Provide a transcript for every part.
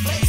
Raiz.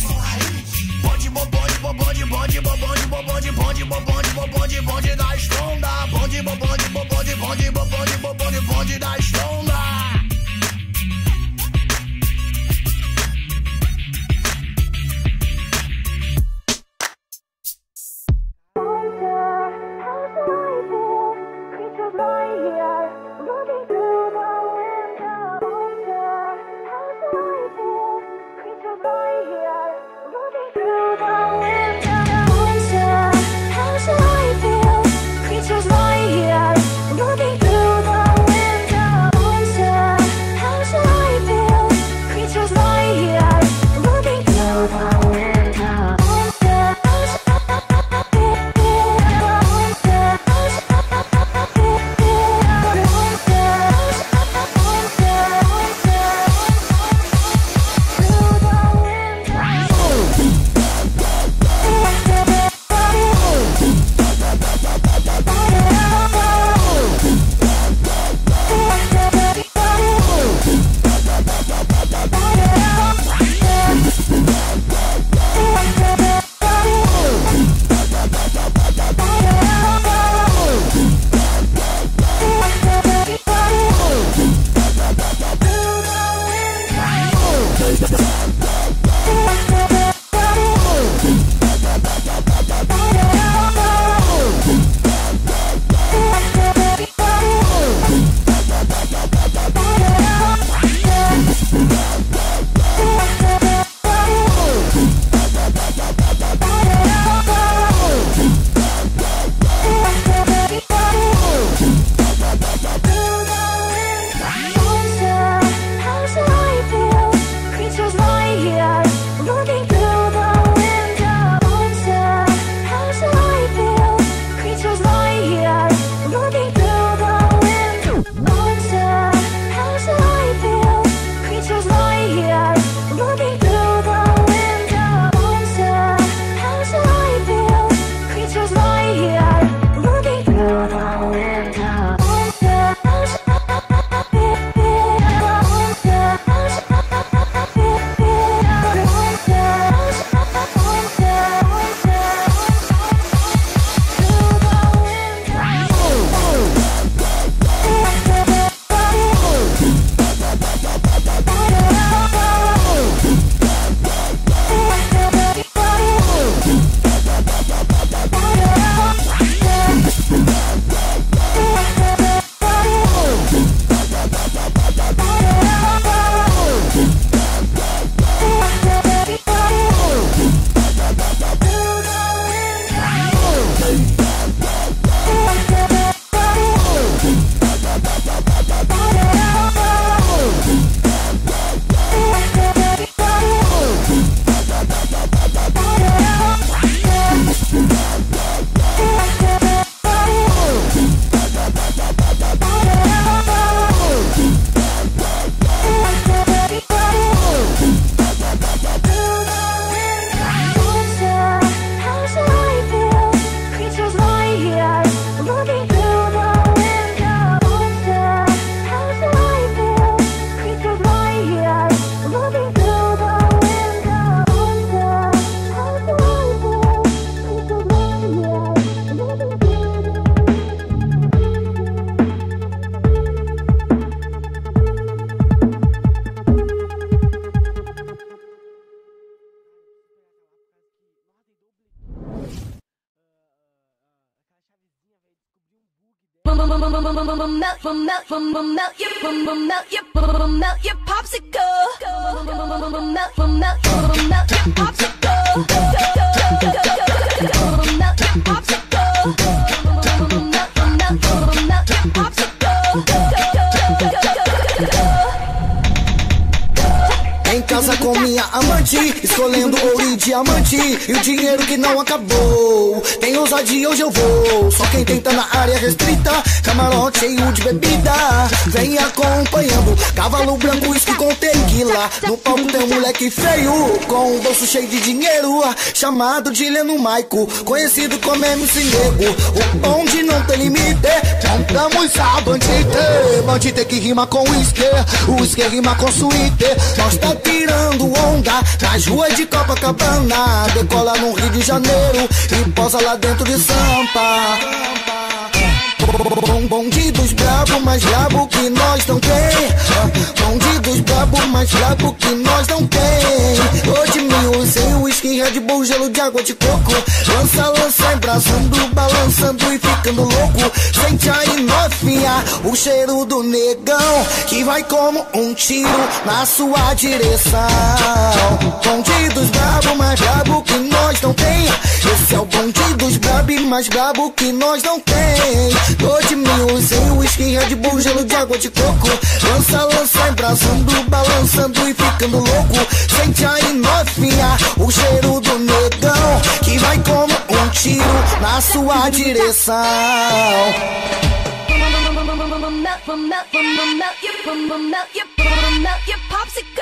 Melt your popsicle. Melt your popsicle. Em casa com minha amante, escolhendo ouro e diamante, e o dinheiro que não acabou. Tem ousadia, hoje eu vou. Só quem tenta na área restrita, camarote cheio de bebida. Vem acompanhando, cavalo branco, uísque com tequila. No palco tem um moleque feio, com um bolso cheio de dinheiro, chamado de Leno Maico, conhecido como MC Nego. O bonde não tem limite, montamos a bandite. Bandite que rima com uísque, uísque rima com suíte. Nós tá tirando onda nas ruas de Copacabana, decola no Rio de Janeiro e posa lá dentro de Sampa. Bonde dos brabo, mais brabo que nós não tem. Bonde dos brabo, mais brabo que nós não tem. Hoje mil, sem whisky, Red Bull, gelo de água de coco. Lança, lança, embraçando, balançando e ficando louco. Sente aí novinha, o cheiro do negão, que vai como um tiro na sua direção. Bonde dos brabo, mais brabo que nós não tem. Esse é o bonde dos brabo, mais brabo que nós não tem. 2 mil, sem whisky, Red Bull, gelo de água de coco. Lança, lança, embraçando, balançando e ficando louco. Sente aí novinha, o cheiro do negão, que vai como um tiro na sua direção. Melt your popsicle.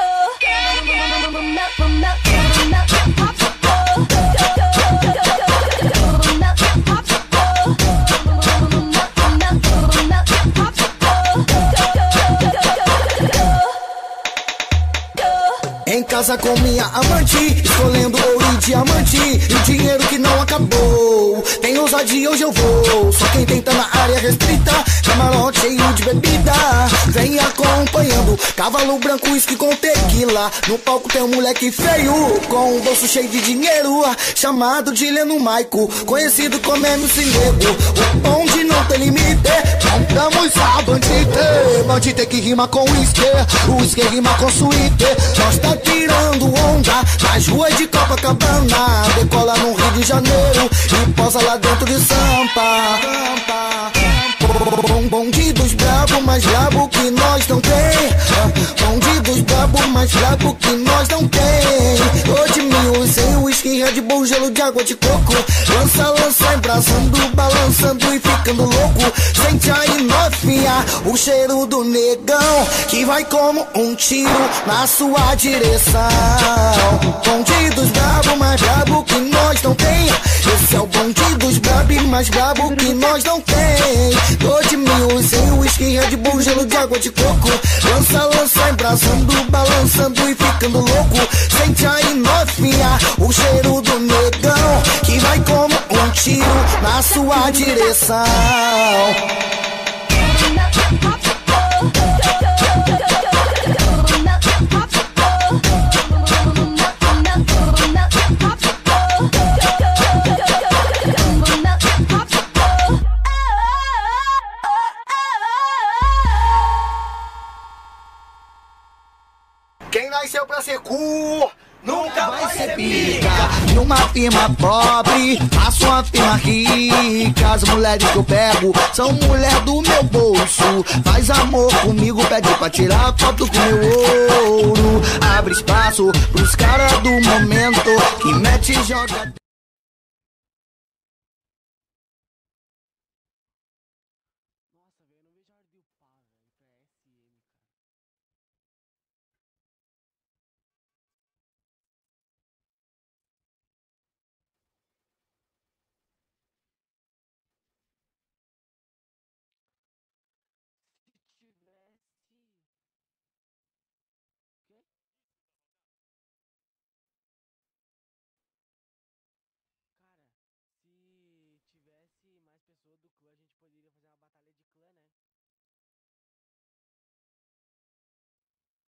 Em casa com minha amante, escolhendo ouro e diamante, e o dinheiro que não acabou. Tem ousadia, hoje eu vou. Só quem tenta na área restrita, camarote cheio de bebida. Vem acompanhando, cavalo branco, uísque com tequila. No palco tem um moleque feio, com um bolso cheio de dinheiro, chamado de Leno Maico, conhecido como MC Nego. O bonde não tem limite, montamos a bandite. Bandite que rima com uísque, o uísque rima com suíte. Nós tá tirando onda nas ruas de Copacabana, decola no Rio de Janeiro e posa lá dentro de Sampa. Bonde dos brabo, mais brabo que nós não tem. Bonde dos brabo, mais brabo que nós não tem. Hoje me usei uísque, Red Bull, gelo de água de coco. Lança, lança, embraçando, balançando e ficando louco. Sente aí novinha o cheiro do negão, que vai como um tiro na sua direção. Bonde dos brabo, mais brabo que nós não tem. Esse é o bonde dos brabo, mais brabo que nós não tem. Hoje me usei uísque, Red Bull, gelo de água de coco. Lança, lança, embraçando, balançando e ficando louco. Sente aí novinha o cheiro do negão, que vai como um tiro na sua direção. Quem nasceu pra ser cu nunca vai ser pica. E uma firma pobre, faço uma firma rica. As mulheres que eu pego são mulher do meu bolso. Faz amor comigo, pede pra tirar foto com meu ouro. Abre espaço pros caras do momento que mete e joga. Se tivesse mais pessoas do clã, a gente poderia fazer uma batalha de clã, né?